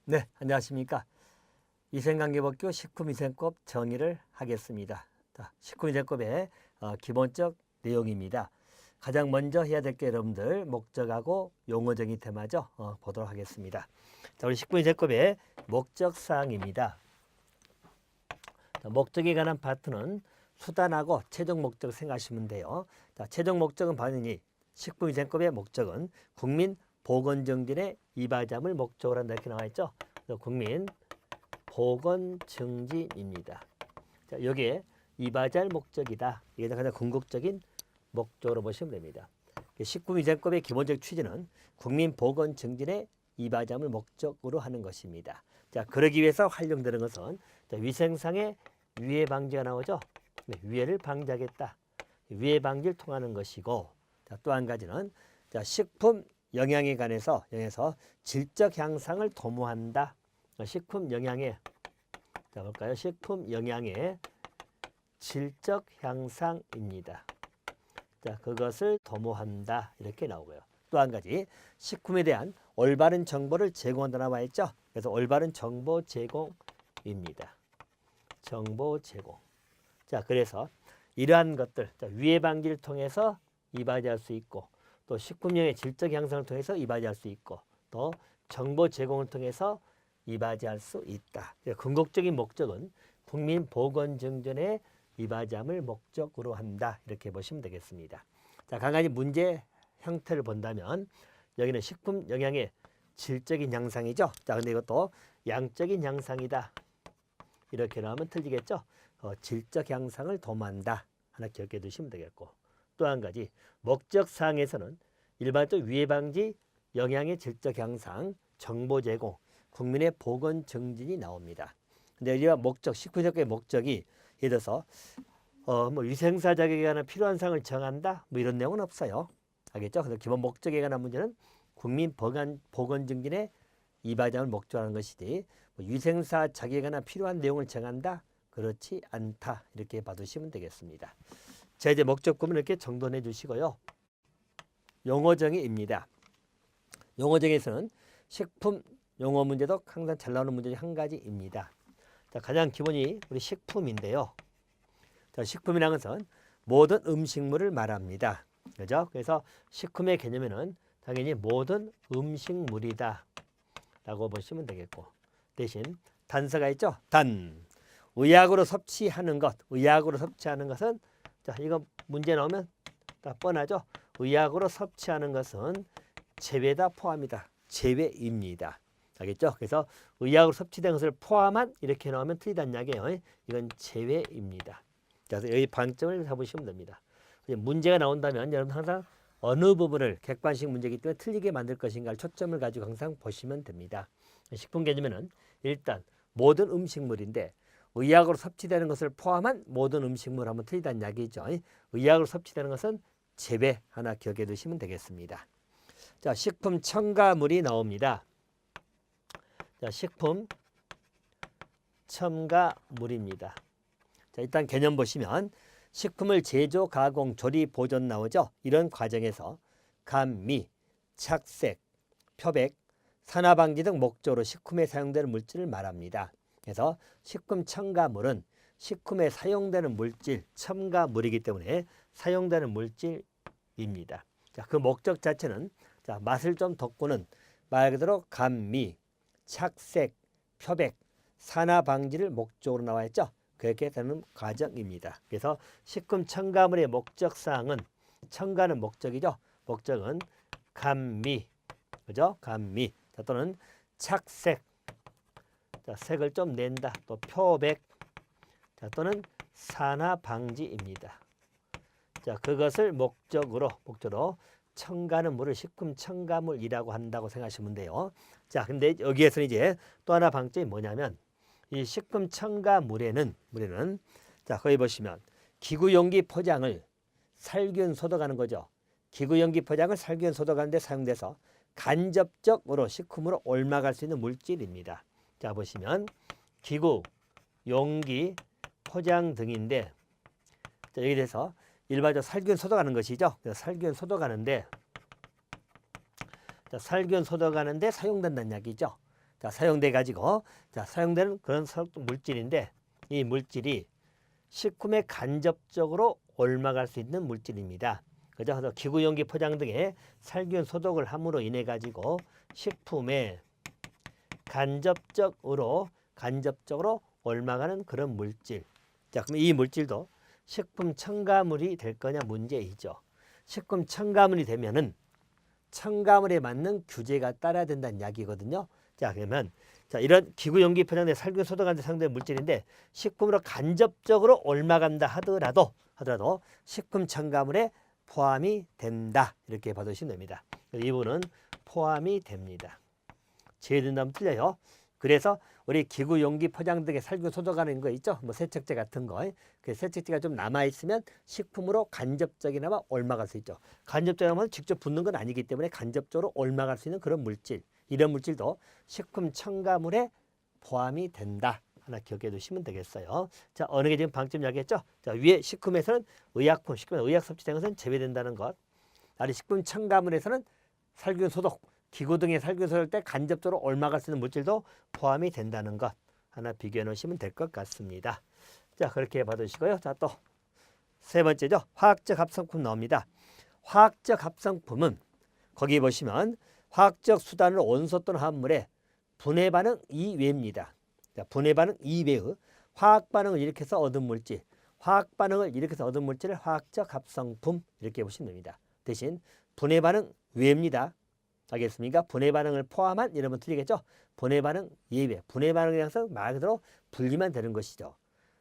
네, 안녕하십니까. 위생관계법규 식품위생법 정의를 하겠습니다. 자, 식품위생법의 기본적 내용입니다. 가장 먼저 해야 될 게 여러분들 목적하고 용어정의 테마죠. 보도록 하겠습니다. 자, 우리 식품위생법의 목적사항입니다. 자, 목적에 관한 파트는 수단하고 최종 목적 생각하시면 돼요. 자, 최종 목적은 반드시 식품위생법의 목적은 국민 보건증진의 이바지함을 목적으로 한다 이렇게 나와 있죠. 국민 보건증진입니다. 자, 여기에 이바지할 목적이다. 이게 가장 궁극적인 목적으로 보시면 됩니다. 식품위생법의 기본적 취지는 국민 보건증진의 이바지함을 목적으로 하는 것입니다. 자, 그러기 위해서 활용되는 것은 위생상의 위해 방지가 나오죠. 위해를 방지하겠다. 위해 방지를 통하는 것이고, 또 한 가지는 식품 영양에 관해서 질적 향상을 도모한다. 식품 영양의 볼까요? 식품 영양의 질적 향상입니다. 자, 그것을 도모한다 이렇게 나오고요. 또 한 가지 식품에 대한 올바른 정보를 제공한다 나와 있죠. 그래서 올바른 정보 제공입니다. 정보 제공. 자, 그래서 이러한 것들 위해 방지를 통해서 이바지할 수 있고, 또 식품용의 질적 향상을 통해서 이바지할 수 있고, 또 정보 제공을 통해서 이바지할 수 있다. 궁극적인 목적은 국민 보건 증진의 이바지함을 목적으로 한다. 이렇게 보시면 되겠습니다. 자, 각 가지 문제 형태를 본다면 여기는 식품 영양의 질적인 향상이죠. 자, 근데 이것도 양적인 향상이다. 이렇게 나오면 틀리겠죠. 질적 향상을 도모한다. 하나 기억해 두시면 되겠고, 또 한 가지 목적사항에서는 일반적 위해 방지, 영양의 질적 향상, 정보 제공, 국민의 보건 증진이 나옵니다. 근데 이 목적, 식품위생법의 목적이 예를 들어서 위생사 자격에 관한 필요한 사항을 정한다, 이런 내용은 없어요. 알겠죠? 그래서 기본 목적에 관한 문제는 국민 보건 증진의 이바지함을 목적으로 하는 것이지, 위생사 자격에 관한 필요한 내용을 정한다, 그렇지 않다. 이렇게 봐두시면 되겠습니다. 자, 이제 목적부분 이렇게 정돈해 주시고요. 용어정의입니다. 용어정의에서는 식품 용어 문제도 항상 잘 나오는 문제 중 한 가지입니다. 자, 가장 기본이 우리 식품인데요. 자, 식품이라는 것은 모든 음식물을 말합니다. 그죠? 그래서 식품의 개념에는 당연히 모든 음식물이다 라고 보시면 되겠고, 대신 단서가 있죠. 의약으로 섭취하는 것. 의약으로 섭취하는 것은, 자, 이거 문제 나오면 다 뻔하죠. 의약으로 섭취하는 것은 제외다 포함이다. 제외입니다. 알겠죠? 그래서 의약으로 섭취된 것을 포함한 이렇게 나오면 틀리다는 이야기예요. 이건 제외입니다. 그래서 여기 방점을 잡으시면 됩니다. 문제가 나온다면 여러분 항상 어느 부분을 객관식 문제이기 때문에 틀리게 만들 것인가를 초점을 가지고 항상 보시면 됩니다. 식품 개념에는 일단 모든 음식물인데 의약으로 섭취되는 것을 포함한 모든 음식물 하면 틀리다는 이야기죠. 의약으로 섭취되는 것은 제외 하나 기억해 두시면 되겠습니다. 자, 식품 첨가물이 나옵니다. 자, 식품 첨가물입니다. 자, 일단 개념 보시면 식품을 제조, 가공, 조리, 보존 나오죠. 이런 과정에서 감미, 착색, 표백, 산화방지 등 목적으로 식품에 사용되는 물질을 말합니다. 그래서 식품 첨가물은 식품에 사용되는 물질, 첨가물이기 때문에 사용되는 물질입니다. 자, 그 목적 자체는 맛을 좀 돋구는 말 그대로 감미, 착색, 표백, 산화 방지를 목적으로 나와 있죠. 그렇게 되는 과정입니다. 그래서 식품 첨가물의 목적사항은, 첨가는 목적이죠. 목적은 감미, 그죠? 감미. 자, 또는 착색, 자, 색을 좀 낸다. 또 표백, 자, 또는 산화 방지입니다. 자, 그것을 목적으로 첨가는 물을 식품 첨가물이라고 한다고 생각하시면 돼요. 자, 근데 여기에서는 이제 또 하나 방점이 뭐냐면 이 식품 첨가물에는 자, 거기 보시면 기구 용기 포장을 살균 소독하는 거죠. 기구 용기 포장을 살균 소독하는 데 사용돼서 간접적으로 식품으로 옮아갈 수 있는 물질입니다. 자, 보시면 기구, 용기, 포장 등인데, 자, 여기 대해서 일반적으로 살균 소독하는 것이죠. 그래서 살균 소독하는데, 자, 살균 소독하는데 사용된다는 이야기죠. 자, 사용돼 가지고 자, 사용되는 그런 물질인데 이 물질이 식품에 간접적으로 옮아갈 수 있는 물질입니다. 그죠? 그래서 기구, 용기, 포장 등의 살균 소독을 함으로 인해 가지고 식품에 간접적으로 옮아가는 그런 물질. 자, 그럼 이 물질도 식품 첨가물이 될 거냐 문제이죠. 식품 첨가물이 되면은 첨가물에 맞는 규제가 따라야 된다는 이야기거든요. 자, 그러면 자, 이런 기구, 용기, 포장재, 살균, 소독하는 데 사용되는 물질인데 식품으로 간접적으로 옮아간다 하더라도 식품 첨가물에 포함이 된다. 이렇게 받으시면 됩니다. 이 부분은 포함이 됩니다. 제된다면 틀려요. 그래서 우리 기구, 용기, 포장 등의 살균, 소독하는 거 있죠? 뭐 세척제 같은 거. 그 세척제가 좀 남아있으면 식품으로 간접적이나마 옮아갈 수 있죠. 간접적이나마 직접 붙는 건 아니기 때문에 간접적으로 옮아갈 수 있는 그런 물질. 이런 물질도 식품 첨가물에 포함이 된다. 하나 기억해 두시면 되겠어요. 자, 어느 게 지금 방점 이야기했죠? 자, 위에 식품에서는 의약품, 의약 섭취된 것은 제외된다는 것. 아래 식품 첨가물에서는 살균, 소독, 기구 등의 살균 소독 때 간접적으로 옮아갈 수 있는 물질도 포함이 된다는 것 하나 비교해 놓으시면 될 것 같습니다. 자, 그렇게 받으시고요. 자, 또 세 번째죠. 화학적 합성품 나옵니다. 화학적 합성품은 거기 보시면 화학적 수단을 원소 또는 화합물에 분해 반응 이외입니다. 자, 분해 반응 이외의 화학 반응을 일으켜서 얻은 물질, 화학 반응을 일으켜서 얻은 물질을 화학적 합성품 이렇게 보시면 됩니다. 대신 분해 반응 외입니다. 알겠습니까? 분해 반응을 포함한 이러면 틀리겠죠? 분해 반응 예외. 분해 반응이라서 말 그대로 분리만 되는 것이죠.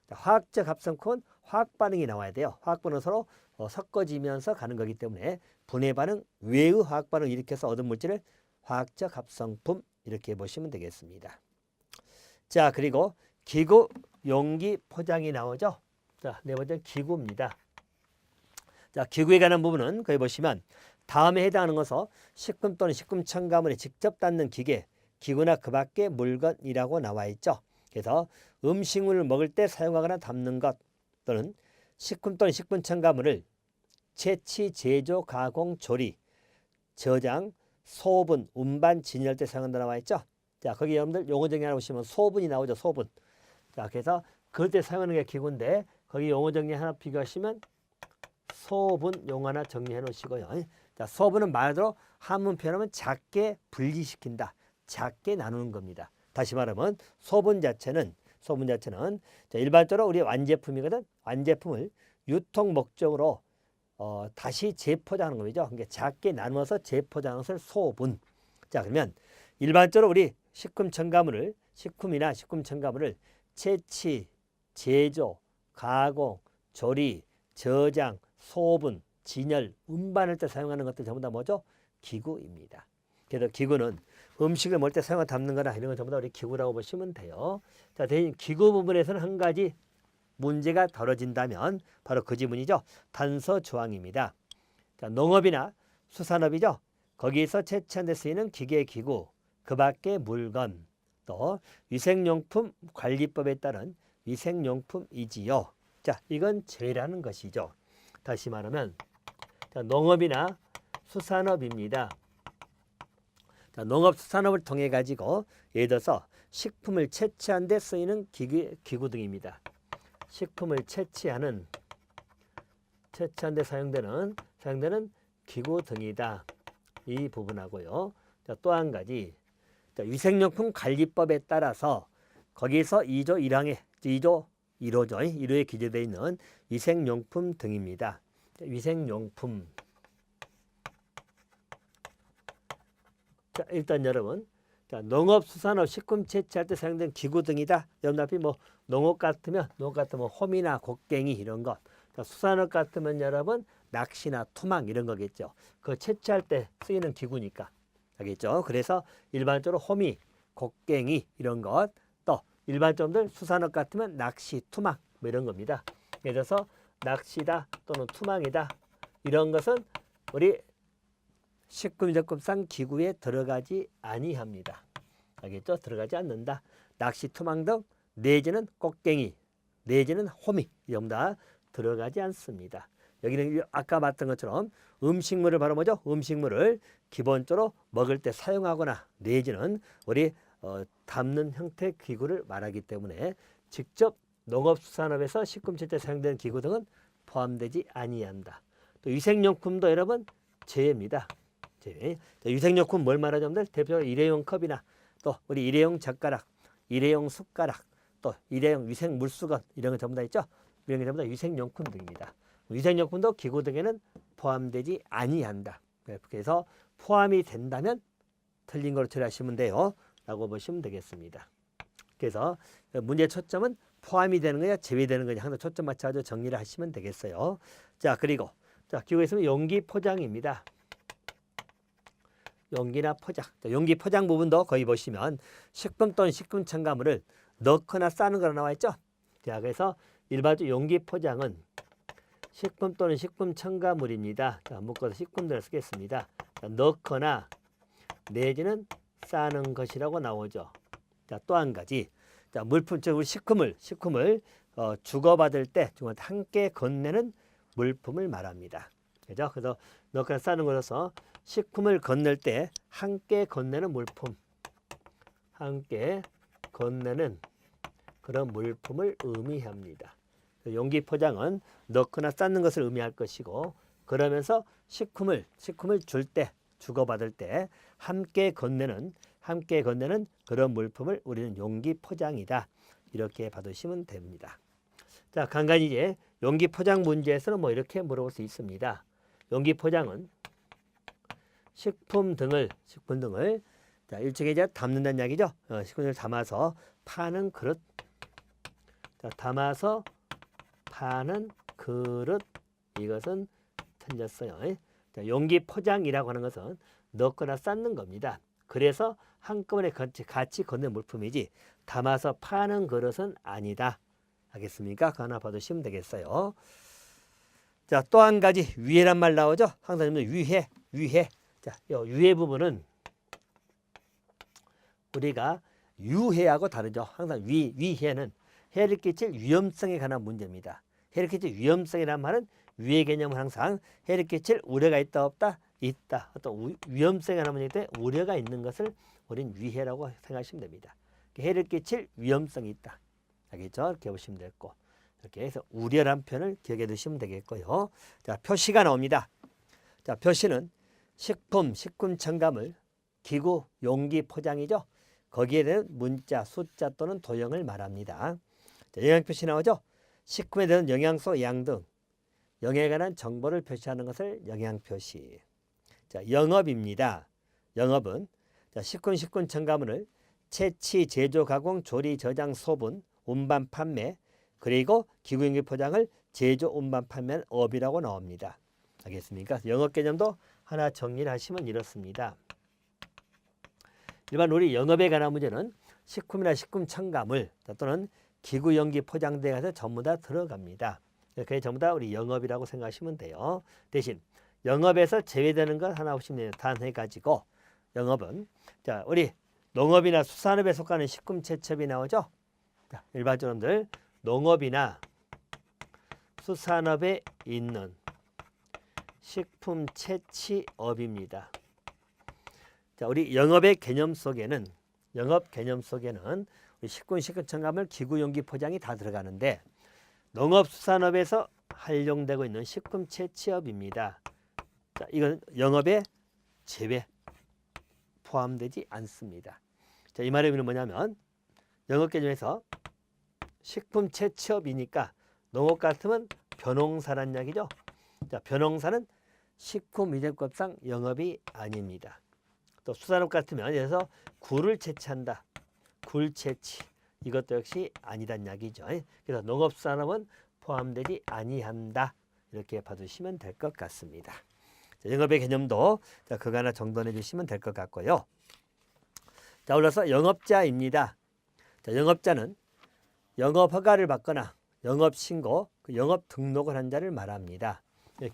자, 화학적 합성품은 화학 반응이 나와야 돼요. 화학 반응은 서로 섞어지면서 가는 거기 때문에 분해 반응 외의 화학 반응을 일으켜서 얻은 물질을 화학적 합성품 이렇게 보시면 되겠습니다. 자, 그리고 기구, 용기, 포장이 나오죠. 자, 네 번째 기구입니다. 자, 기구에 관한 부분은 거기 보시면 다음에 해당하는 것은 식품 또는 식품 첨가물에 직접 닿는 기계, 기구나 그 밖의 물건이라고 나와 있죠. 그래서 음식물을 먹을 때 사용하거나 담는 것 또는 식품 또는 식품 첨가물을 채취, 제조, 가공, 조리, 저장, 소분, 운반, 진열할 때 사용한다 나와 있죠. 자, 거기 여러분들 용어 정리 하나 보시면 소분이 나오죠. 소분. 자, 그래서 그럴 때 사용하는 게 기구인데 거기 용어 정리 하나 비교하시면 소분 용어 하나 정리해 놓으시고요. 자, 소분은 말 그대로 한문 표현하면 작게 분리시킨다. 작게 나누는 겁니다. 다시 말하면 소분 자체는 자, 일반적으로 우리 완제품이거든. 완제품을 유통 목적으로 다시 재포장하는 거죠. 그러니까 작게 나누어서 재포장하는 것을 소분. 자, 그러면 일반적으로 우리 식품 첨가물을 채취, 제조, 가공, 조리, 저장, 소분, 진열, 운반할 때 사용하는 것들 전부 다 뭐죠? 기구입니다. 그래서 기구는 음식을 먹을 때 사용하고 담는 거나 이런 건 전부 다 우리 기구라고 보시면 돼요. 자, 대신 기구 부분에서는 한 가지 문제가 다뤄진다면 바로 그 지문이죠. 단서 조항입니다. 자, 농업이나 수산업이죠. 거기에서 채취한 데 쓰이는 기계, 기구, 그 밖의 물건, 또 위생용품 관리법에 따른 위생용품이지요. 자, 이건 제외라는 것이죠. 다시 말하면 자, 농업이나 수산업입니다. 자, 농업, 수산업을 통해 가지고 예를 들어서 식품을 채취한 데 쓰이는 기구 등입니다. 식품을 채취하는 데 사용되는 기구 등이다. 이 부분하고요. 자, 또 한 가지. 자, 위생용품 관리법에 따라서 거기서 2조 1항에 2조 1호죠. 1호에 기재되어 있는 위생용품 등입니다. 자, 위생용품. 자, 일단 여러분, 자, 농업, 수산업, 식품 채취할 때 사용된 기구 등이다. 여러분 앞에 뭐 농업 같으면 뭐 홈이나 곡괭이 이런 것. 자, 수산업 같으면 여러분 낚시나 투망 이런 거겠죠. 그 채취할 때 쓰이는 기구니까. 알겠죠? 그래서 일반적으로 호미, 곡괭이 이런 것, 또 일반적으로 수산업 같으면 낚시, 투망 뭐 이런 겁니다. 예를 들어서 낚시다 또는 투망이다 이런 것은 우리 식품위생법상 기구에 들어가지 아니합니다. 알겠죠? 들어가지 않는다. 낚시, 투망 등 내지는 곡괭이, 내지는 호미 이런 다 들어가지 않습니다. 여기는 아까 봤던 것처럼 음식물을 바로 뭐죠? 음식물을 기본적으로 먹을 때 사용하거나 내지는 우리 담는 형태 기구를 말하기 때문에 직접 농업수산업에서 식품채취에 사용되는 기구 등은 포함되지 아니한다. 또 위생용품도 여러분 제외입니다. 제외. 위생용품 뭘 말하죠? 대표적으로 일회용 컵이나 또 우리 일회용 젓가락, 일회용 숟가락, 또 일회용 위생 물수건 이런 거 전부 다 있죠? 이런 게 전부 다 위생용품 등입니다. 위생용품도 기구 등에는 포함되지 아니한다. 그래서 포함이 된다면 틀린 걸로 처리하시면 돼요. 라고 보시면 되겠습니다. 그래서 문제의 초점은 포함이 되는 거냐 제외되는 거냐 항상 초점 맞춰서 정리를 하시면 되겠어요. 자, 그리고 기구에 있으면 용기 포장입니다. 용기나 포장. 용기 포장 부분도 거의 보시면 식품 또는 식품 첨가물을 넣거나 싸는 거로 나와 있죠. 자, 그래서 일반적으로 용기 포장은 식품 또는 식품 첨가물입니다. 자, 묶어서 식품들을 쓰겠습니다. 자, 넣거나 내지는 싸는 것이라고 나오죠. 자, 또 한 가지. 자, 물품, 즉 우리 식품을 주고받을 때 함께 건네는 물품을 말합니다. 그죠? 그래서 넣거나 싸는 것으로서 식품을 건넬 때 함께 건네는 물품, 함께 건네는 그런 물품을 의미합니다. 용기 포장은 넣거나 쌓는 것을 의미할 것이고, 그러면서 식품을 줄 때, 주고받을 때 함께 건네는 그런 물품을 우리는 용기 포장이다. 이렇게 받으시면 됩니다. 자, 간간히 이제 용기 포장 문제에서는 이렇게 물어볼 수 있습니다. 용기 포장은 식품 등을 자, 일종의 이제 담는다는 이야기죠. 식품을 담아서 파는 그릇. 자, 담아서 파는 그릇. 이것은 틀렸어요. 자, 용기 포장이라고 하는 것은 넣거나 쌓는 겁니다. 그래서 한꺼번에 같이 건넨 물품이지 담아서 파는 그릇은 아니다. 알겠습니까? 그거 하나 받으시면 되겠어요. 자, 또 한 가지 위해란 말 나오죠. 항상 위해. 자, 이 위해 부분은 우리가 유해하고 다르죠. 항상 위해는 해를 끼칠 위험성에 관한 문제입니다. 해를 끼칠 위험성이라는 말은 위해 개념은 항상 해를 끼칠 우려가 있다 없다? 있다. 어떤 위험성에 관한 문제이기 때문에 우려가 있는 것을 우린 위해라고 생각하시면 됩니다. 해를 끼칠 위험성이 있다. 알겠죠? 이렇게 보시면 되겠고, 이렇게 해서 우려란 표현을 기억해 두시면 되겠고요. 자, 표시가 나옵니다. 자, 표시는 식품 첨가물, 기구, 용기 포장이죠. 거기에 대한 문자, 숫자 또는 도형을 말합니다. 자, 영양표시 나오죠. 식품에 대한 영양소, 양 등 영양에 관한 정보를 표시하는 것을 영양표시. 자, 영업입니다. 영업은 자, 식품 첨가물을 채취, 제조, 가공, 조리, 저장, 소분, 운반, 판매, 그리고 기구, 용기 포장을 제조, 운반, 판매하는 업이라고 나옵니다. 알겠습니까? 영업 개념도 하나 정리를 하시면 이렇습니다. 일반 우리 영업에 관한 문제는 식품이나 식품 첨가물 또는 기구, 용기 포장대에 가서 전부 다 들어갑니다. 그게 전부 다 우리 영업이라고 생각하시면 돼요. 대신 영업에서 제외되는 것 하나 보시면 돼요. 단 해가지고 영업은 자, 우리 농업이나 수산업에 속하는 식품 채취업이 나오죠. 자, 일반적으로들 농업이나 수산업에 있는 식품 채취업입니다. 자, 우리 영업 개념 속에는 우리 식품 첨가물, 기구, 용기 포장이 다 들어가는데 농업수산업에서 활용되고 있는 식품 채취업입니다. 자, 이건 영업에 제외 포함되지 않습니다. 자, 이 말의 의미는 뭐냐면 영업 개념에서 식품 채취업이니까 농업 같으면 벼농사란 이야기죠. 자, 벼농사는 식품위생법상 영업이 아닙니다. 또 수산업 같으면 예를 들어서 굴을 채취한다. 굴 채취. 이것도 역시 아니란 이야기죠. 그래서 농업산업은 포함되지 아니한다. 이렇게 봐주시면 될 것 같습니다. 자, 영업의 개념도 자, 그거 하나 정돈해 주시면 될 것 같고요. 자, 올라서 영업자입니다. 자, 영업자는 영업 허가를 받거나 영업 신고, 영업 등록을 한 자를 말합니다.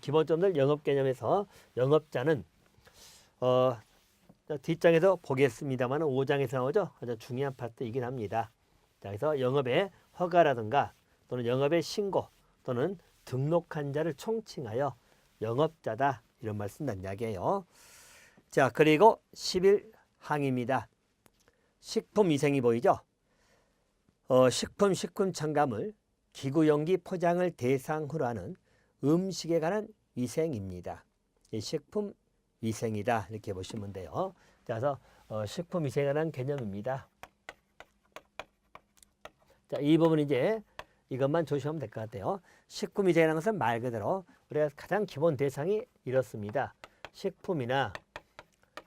기본적으로 영업 개념에서 영업자는 뒷장에서 보겠습니다만 5장에서 나오죠. 가장 중요한 파트이긴 합니다. 자, 그래서 영업의 허가라든가 또는 영업의 신고 또는 등록한 자를 총칭하여 영업자다 이런 말 쓴다는 이야기예요. 자, 그리고 11항입니다. 식품위생이 보이죠? 식품 첨가물, 기구 용기 포장을 대상으로 하는 음식에 관한 위생입니다. 식품 위생이다 이렇게 보시면 돼요. 그래서 식품 위생에 관한 개념입니다. 자, 이 부분 이제 이것만 조심하면 될 것 같아요. 식품 위생이라는 것은 말 그대로 우리가 가장 기본 대상이 이렇습니다. 식품이나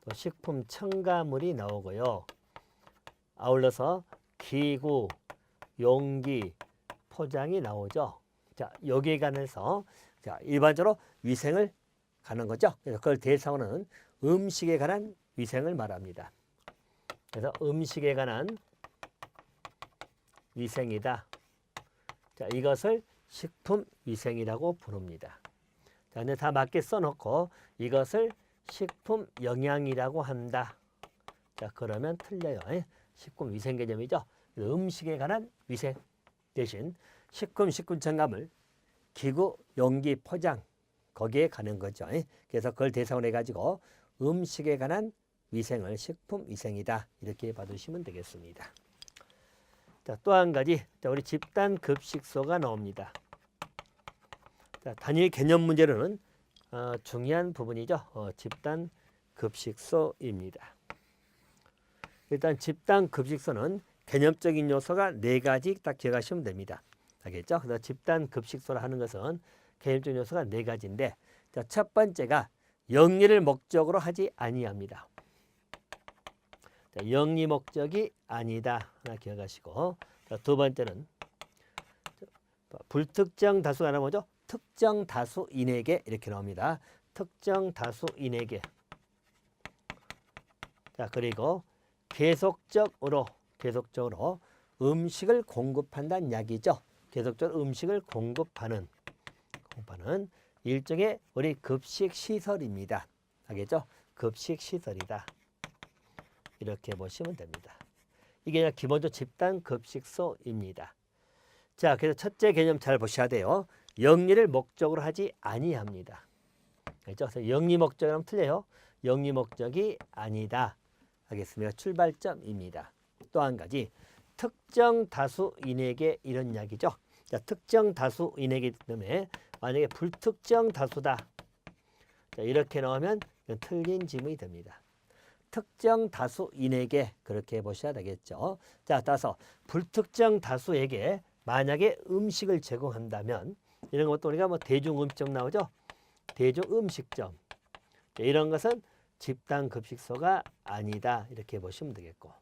또 식품 첨가물이 나오고요. 아울러서 기구, 용기, 포장이 나오죠. 자, 여기에 관해서 자, 일반적으로 위생을 가는 거죠. 그래서 그걸 대상으로는 음식에 관한 위생을 말합니다. 그래서 음식에 관한 위생이다. 자, 이것을 식품 위생이라고 부릅니다. 자, 근데 다 맞게 써놓고 이것을 식품 영양이라고 한다. 자, 그러면 틀려요. 식품 위생 개념이죠. 음식에 관한 위생 대신 식품 첨가물, 기구, 용기, 포장 거기에 가는 거죠. 그래서 그걸 대상으로 해가지고 음식에 관한 위생을 식품 위생이다 이렇게 봐두시면 되겠습니다. 자, 또 한 가지 우리 집단 급식소가 나옵니다. 자, 단일 개념 문제로는 중요한 부분이죠. 집단 급식소입니다. 일단 집단 급식소는 개념적인 요소가 4가지 딱 기억하시면 됩니다. 알겠죠? 그래서 집단 급식소를 하는 것은 개념적인 요소가 4가지인데 자, 첫 번째가 영리를 목적으로 하지 아니합니다. 자, 영리 목적이 아니다. 하나 기억하시고 자, 두 번째는 불특정 다수가 나오면 뭐죠? 특정 다수인에게 이렇게 나옵니다. 특정 다수인에게. 자, 그리고 계속적으로 음식을 공급한다는 이야기죠. 계속적으로 음식을 공급하는 일종의 우리 급식 시설입니다. 알겠죠? 급식 시설이다. 이렇게 보시면 됩니다. 이게 기본적으로 집단 급식소입니다. 자, 그래서 첫째 개념 잘 보셔야 돼요. 영리를 목적으로 하지 아니합니다. 알겠죠? 그래서 영리 목적이라면 틀려요. 영리 목적이 아니다. 알겠습니다. 출발점입니다. 또 한 가지 특정 다수인에게 이런 이야기죠. 자, 특정 다수인에게 때문에 만약에 불특정 다수다. 자, 이렇게 나오면 이건 틀린 지문이 됩니다. 특정 다수인에게 그렇게 보셔야 되겠죠. 자, 따라서 불특정 다수에게 만약에 음식을 제공한다면 이런 것도 우리가 뭐 대중음식점 나오죠. 대중음식점. 자, 이런 것은 집단급식소가 아니다. 이렇게 보시면 되겠고.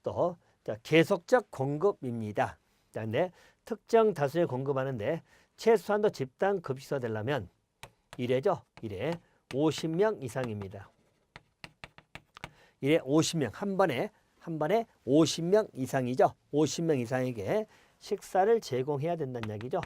또 자, 계속적 공급입니다. 자, 근데 특정 다수에 공급하는데 최소한도 집단급식소가 되려면 1회죠. 1회 50명 이상입니다. 1회 50명. 한 번에 50명 이상이죠. 50명 이상에게 식사를 제공해야 된다는 이야기죠.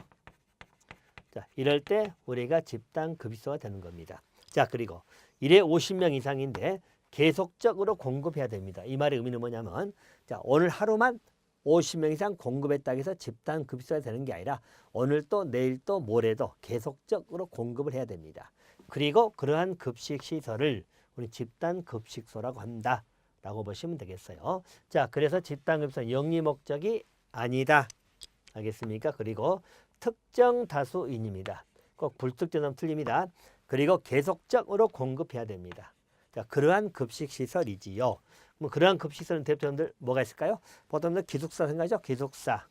자, 이럴 때 우리가 집단급식소가 되는 겁니다. 자, 그리고 1회 50명 이상인데 계속적으로 공급해야 됩니다. 이 말의 의미는 뭐냐면 자, 오늘 하루만 50명 이상 공급했다고 해서 집단급식소가 되는 게 아니라 오늘 또 내일 또 모레도 계속적으로 공급을 해야 됩니다. 그리고 그러한 급식시설을 우리 집단급식소라고 한다. 라고 보시면 되겠어요. 자, 그래서 집단급식소 영리 목적이 아니다. 알겠습니까? 그리고 특정 다수인입니다. 꼭 불특정하면 틀립니다. 그리고 계속적으로 공급해야 됩니다. 자, 그러한 급식시설이지요. 뭐 그러한 급식시설은 대표님들 뭐가 있을까요? 보통 기숙사 생각하죠? 기숙사.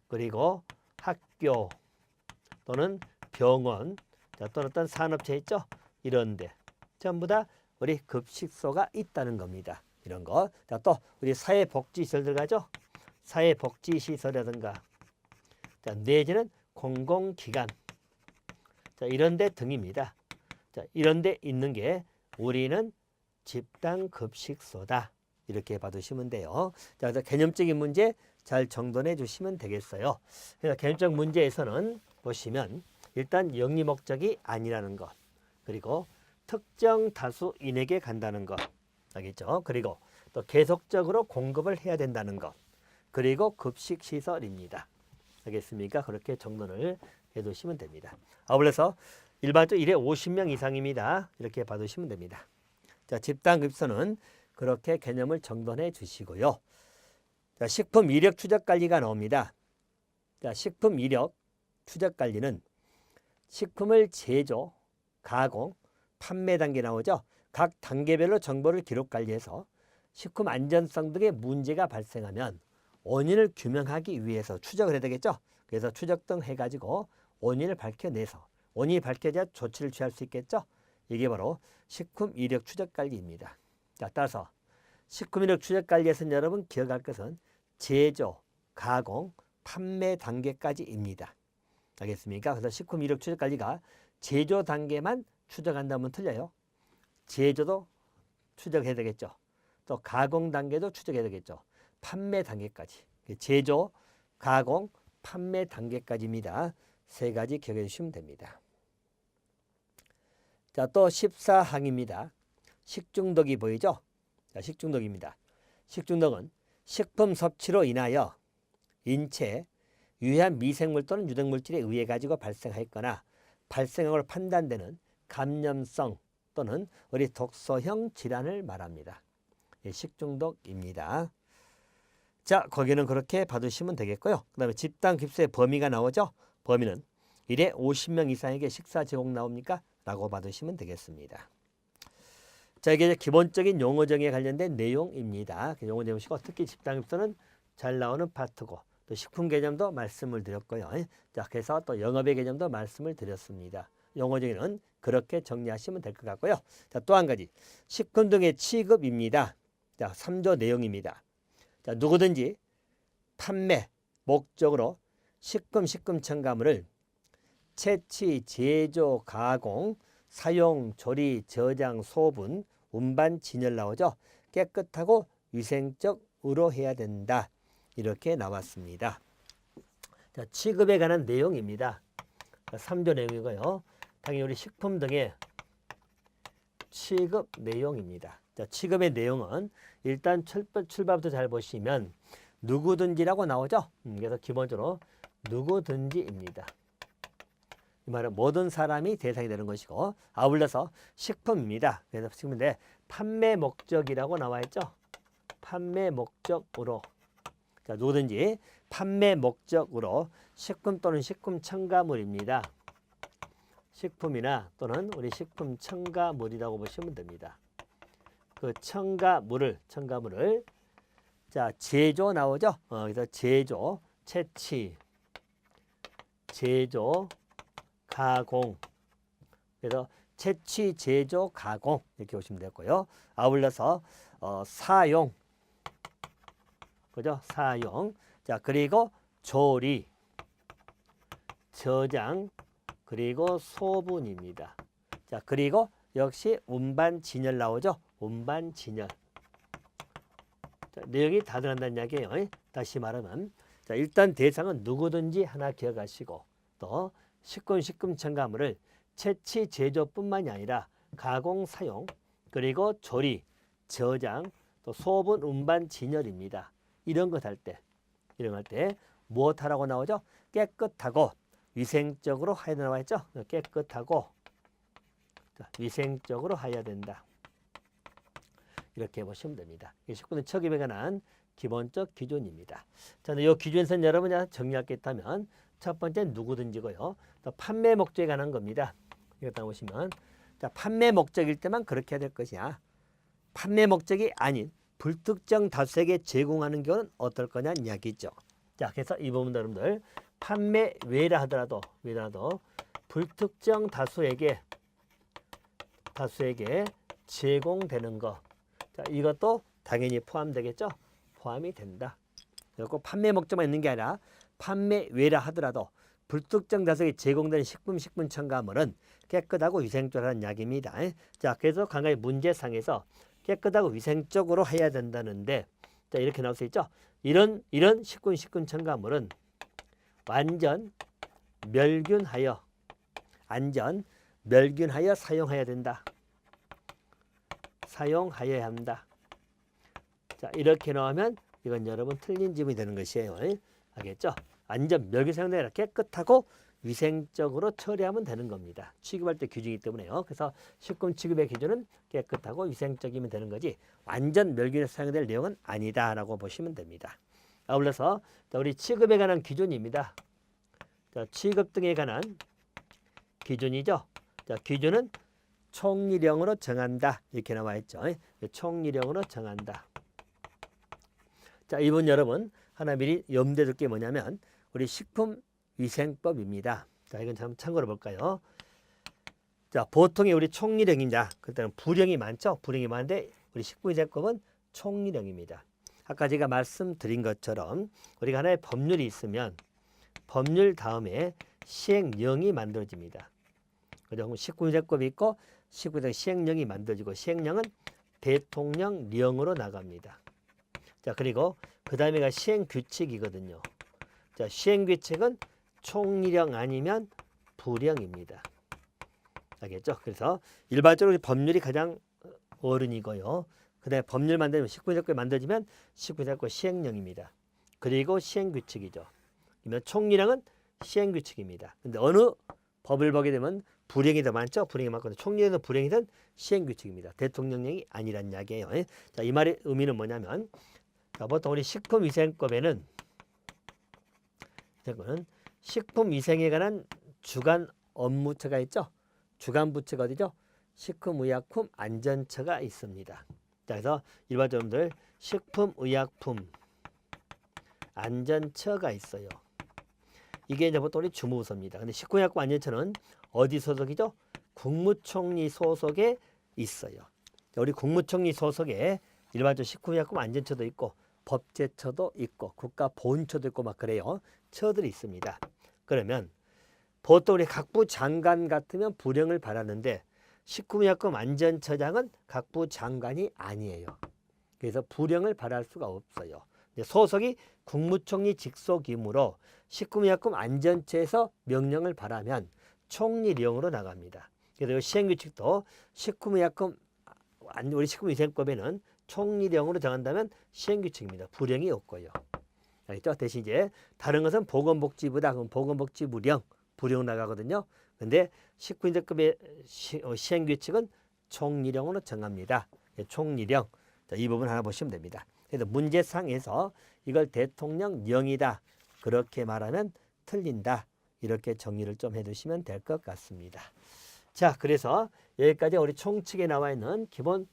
그리고 학교 또는 병원 자, 또는 어떤 산업체 있죠? 이런데 전부 다 우리 급식소가 있다는 겁니다. 이런 거. 자, 또 우리 사회복지시설 들어가죠? 사회복지시설이라든가 자, 내지는 공공기관 자, 이런 데 등입니다. 자, 이런 데 있는 게 우리는 집단급식소다. 이렇게 봐두시면 돼요. 자, 그래서 개념적인 문제 잘 정돈해 주시면 되겠어요. 그래서 개념적 문제에서는 보시면 일단 영리 목적이 아니라는 것. 그리고 특정 다수인에게 간다는 것. 알겠죠? 그리고 또 계속적으로 공급을 해야 된다는 것. 그리고 급식시설입니다. 알겠습니까? 그렇게 정돈을 해두시면 됩니다. 아울러서 일반적으로 1회 50명 이상입니다. 이렇게 봐두시면 됩니다. 자, 집단급식소는 그렇게 개념을 정돈해 주시고요. 자, 식품 이력 추적 관리가 나옵니다. 자, 식품 이력 추적 관리는 식품을 제조, 가공, 판매 단계 나오죠. 각 단계별로 정보를 기록 관리해서 식품 안전성 등의 문제가 발생하면 원인을 규명하기 위해서 추적을 해야 되겠죠. 그래서 추적 등 해가지고 원인을 밝혀내서 원인이 밝혀져야 조치를 취할 수 있겠죠. 이게 바로 식품 이력 추적 관리입니다. 자, 따라서 식품 이력 추적 관리에서는 여러분 기억할 것은 제조, 가공, 판매 단계까지입니다. 알겠습니까? 그래서 식품 이력 추적 관리가 제조 단계만 추적한다면 틀려요. 제조도 추적해야 되겠죠. 또 가공 단계도 추적해야 되겠죠. 판매 단계까지. 제조, 가공, 판매 단계까지입니다. 세 가지 기억해 주시면 됩니다. 자, 또 14항입니다. 식중독이 보이죠? 자, 식중독입니다. 식중독은 식품 섭취로 인하여 인체에 유해한 미생물 또는 유독물질에 의해 가지고 발생하였거나 발생한 걸로 판단되는 감염성 또는 우리 독소형 질환을 말합니다. 식중독입니다. 자, 거기는 그렇게 봐두시면 되겠고요. 그 다음에 집단 깁스의 범위가 나오죠. 범위는 일에 50명 이상에게 식사 제공 나옵니까? 라고 봐두시면 되겠습니다. 자, 이게 기본적인 용어 정의에 관련된 내용입니다. 용어 정의시고 특히 집단 깁스는 잘 나오는 파트고 또 식품 개념도 말씀을 드렸고요. 자, 그래서 또 영업의 개념도 말씀을 드렸습니다. 용어 정의는 그렇게 정리하시면 될 것 같고요. 자, 또 한 가지 식품 등의 취급입니다. 자, 3조 내용입니다. 자, 누구든지 판매 목적으로 식품 첨가물을 채취, 제조, 가공, 사용, 조리, 저장, 소분, 운반, 진열 나오죠. 깨끗하고 위생적으로 해야 된다. 이렇게 나왔습니다. 자, 취급에 관한 내용입니다. 3조 내용이고요. 당연히 우리 식품 등의 취급 내용입니다. 자, 취급의 내용은 일단 출발부터 잘 보시면 누구든지라고 나오죠. 그래서 기본적으로 누구든지입니다. 이 말은 모든 사람이 대상이 되는 것이고 아울러서 식품입니다. 그래서 식품인데 판매 목적이라고 나와 있죠. 판매 목적으로. 자, 누구든지 판매 목적으로 식품 또는 식품 첨가물입니다. 식품이나 또는 우리 식품 첨가물이라고 보시면 됩니다. 그 첨가물을 자, 제조 나오죠. 그래서 제조, 채취, 제조, 가공. 그래서 채취, 제조, 가공 이렇게 보시면 되고요. 아울러서 사용, 그죠? 사용. 자, 그리고 조리, 저장, 그리고 소분입니다. 자, 그리고 역시 운반, 진열 나오죠. 운반, 진열. 자, 내용이 다 들어간다는 이야기예요. 다시 말하면 자, 일단 대상은 누구든지 하나 기억하시고 또 식품 첨가물을 채취, 제조뿐만이 아니라 가공, 사용, 그리고 조리, 저장, 또 소분, 운반, 진열입니다. 이런 것 할 때 무엇 하라고 나오죠? 깨끗하고 위생적으로 해야 나와 있죠? 깨끗하고 위생적으로 해야 된다. 이렇게 보시면 됩니다. 식품 첨가물에 관한 기본적 기준입니다. 자, 이 기준에서는 여러분이 정리할 게 있다면 첫 번째 누구든지고요. 또 판매 목적에 관한 겁니다. 이거 딱 보시면 자, 판매 목적일 때만 그렇게 해야 될 것이냐. 판매 목적이 아닌 불특정 다수에게 제공하는 경우는 어떨 거냐는 이야기죠. 자, 그래서 이 부분 여러분들 판매 외라 하더라도 불특정 다수에게 제공되는 거. 자, 이것도 당연히 포함되겠죠. 포함이 된다. 그리고 판매 목적만 있는 게 아니라 판매 외라 하더라도 불특정 다수에게 제공되는 식품 첨가물은 깨끗하고 위생적이라는 이야기입니다. 자, 그래서 강의 문제상에서 깨끗하고 위생적으로 해야 된다는데 자, 이렇게 나올 수 있죠. 이런 식품 첨가물은 완전 멸균하여 사용해야 된다. 사용하여야 한다. 자, 이렇게 나오면 이건 여러분 틀린 질문이 되는 것이에요. 알겠죠? 완전 멸균 사용되라 깨끗하고 위생적으로 처리하면 되는 겁니다. 취급할 때 기준이기 때문에요. 그래서 식품 취급의 기준은 깨끗하고 위생적이면 되는 거지 완전 멸균에 사용될 내용은 아니다라고 보시면 됩니다. 아울러서 우리 취급에 관한 기준입니다. 자, 취급 등에 관한 기준이죠. 자, 기준은 총리령으로 정한다. 이렇게 나와 있죠. 총리령으로 정한다. 자, 이번 여러분 하나 미리 염두에 둘 게 뭐냐면 우리 식품위생법입니다. 자, 이건 참 참고로 볼까요? 자, 보통의 우리 총리령이냐, 그때는 부령이 많죠. 부령이 많은데 우리 식품위생법은 총리령입니다. 아까 제가 말씀드린 것처럼 우리가 하나의 법률이 있으면 법률 다음에 시행령이 만들어집니다. 그죠? 식품위생법이 있고 식품위생 시행령이 만들어지고 시행령은 대통령령으로 나갑니다. 자, 그리고 그 다음에가 시행규칙이거든요. 자, 시행규칙은 총리령 아니면 부령입니다. 알겠죠? 그래서 일반적으로 법률이 가장 어른이고요. 그 다음에 법률 만들면 식품위생법이 만들어지면 식품위생법 시행령입니다. 그리고 시행규칙이죠. 그러면 총리령은 시행규칙입니다. 근데 어느 법을 보게 되면 불행이 더 많죠. 불행이 많거든요. 총리령이든 불행이든 시행규칙입니다. 대통령령이 아니란 이야기예요. 자, 이 말의 의미는 뭐냐면 자, 보통 우리 식품위생법에는 식품위생에 관한 주간 업무처가 있죠. 주간 부처가 어디죠? 식품의약품안전처가 있습니다. 자, 그래서 일반적으로 식품의약품안전처가 있어요. 이게 이제 보통 우리 주무부서입니다. 근데 식품의약품안전처는 어디 소속이죠? 국무총리 소속에 있어요. 자, 우리 국무총리 소속에 일반적으로 식품의약품안전처도 있고 법제처도 있고 국가보훈처도 있고 막 그래요. 처들이 있습니다. 그러면 보통 우리 각부 장관 같으면 부령을 받았는데 식품의약품안전처장은 각부 장관이 아니에요. 그래서 부령을 받을 수가 없어요. 소속이 국무총리 직속이므로 식품의약품안전처에서 명령을 받으면 총리령으로 나갑니다. 그래서 시행규칙도 우리 식품위생법에는 총리령으로 정한다면 시행규칙입니다. 부령이 없고요. 알겠죠? 대신 이제 다른 것은 보건복지부다. 그럼 보건복지부령, 부령 나가거든요. 근데 식품위생법의 시행규칙은 총리령으로 정합니다. 총리령. 자, 이 부분 하나 보시면 됩니다. 그래서 문제상에서 이걸 대통령령이다. 그렇게 말하면 틀린다. 이렇게 정리를 좀 해두시면 될 것 같습니다. 자, 그래서 여기까지 우리 총칙에 나와 있는 기본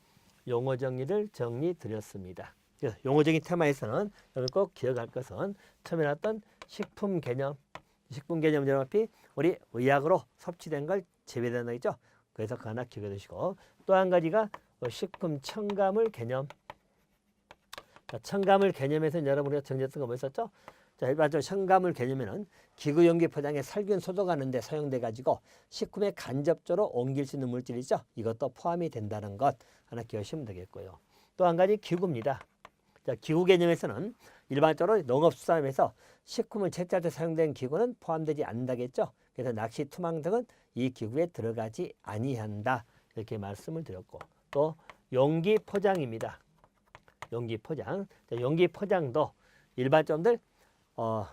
용어 정리를 정리 드렸습니다. 용어적인 테마에서는 여러분 꼭 기억할 것은 처음에 나왔던 식품 개념 여러분 우리 의약으로 섭취된 걸 제외된다 했죠. 그래서 그거 하나 기억해 두시고 또 한 가지가 식품 첨가물 개념. 자, 첨가물 개념에서는 여러분 우리가 정리했던 거 뭐 있었죠? 자, 일반적으로 첨가물 개념에는 기구 용기 포장에 살균 소독하는 데 사용돼 가지고 식품에 간접적으로 옮길 수 있는 물질이죠. 이것도 포함이 된다는 것 하나 기억하시면 되겠고요. 또 한 가지 기구입니다. 자, 기구 개념에서는 일반적으로 농업수산업에서 식품을 채취할 때 사용된 기구는 포함되지 않는다겠죠. 그래서 낚시, 투망 등은 이 기구에 들어가지 아니한다. 이렇게 말씀을 드렸고 또 용기 포장입니다. 용기 포장. 자, 용기 포장도 일반점들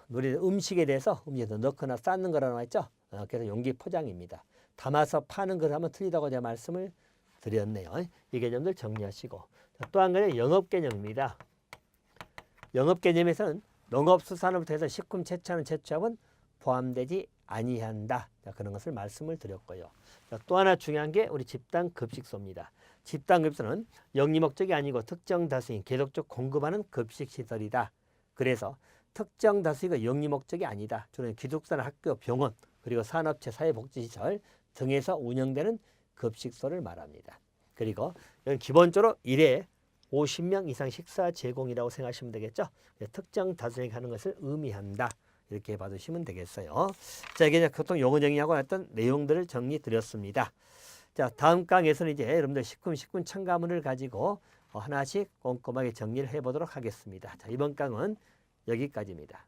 우리 음식에 대해서 음식에서 넣거나 쌓는 거라고 했죠. 그래서 용기 포장입니다. 담아서 파는 걸 하면 틀리다고 제가 말씀을 드렸네요. 이 개념들 정리하시고 또 한 가지 영업 개념입니다. 영업 개념에서는 농업수산업부터 해서 식품 채취하는 채취업은 포함되지 아니한다. 자, 그런 것을 말씀을 드렸고요. 자, 또 하나 중요한 게 우리 집단급식소입니다. 집단급식소는 영리 목적이 아니고 특정 다수인 계속적 공급하는 급식시설이다. 그래서 특정 다수가 영리 목적이 아니다. 주로 기숙사나 학교, 병원, 그리고 산업체, 사회복지시설 등에서 운영되는 급식소를 말합니다. 그리고 여기 기본적으로 1회 50명 이상 식사 제공이라고 생각하시면 되겠죠. 특정 다수에게 하는 것을 의미한다. 이렇게 봐두시면 되겠어요. 자, 이게 교통 용어 정의하고 했던 내용들을 정리 드렸습니다. 자, 다음 강에서는 이제 여러분들 식품 첨가물을 가지고 하나씩 꼼꼼하게 정리를 해보도록 하겠습니다. 자, 이번 강은 여기까지입니다.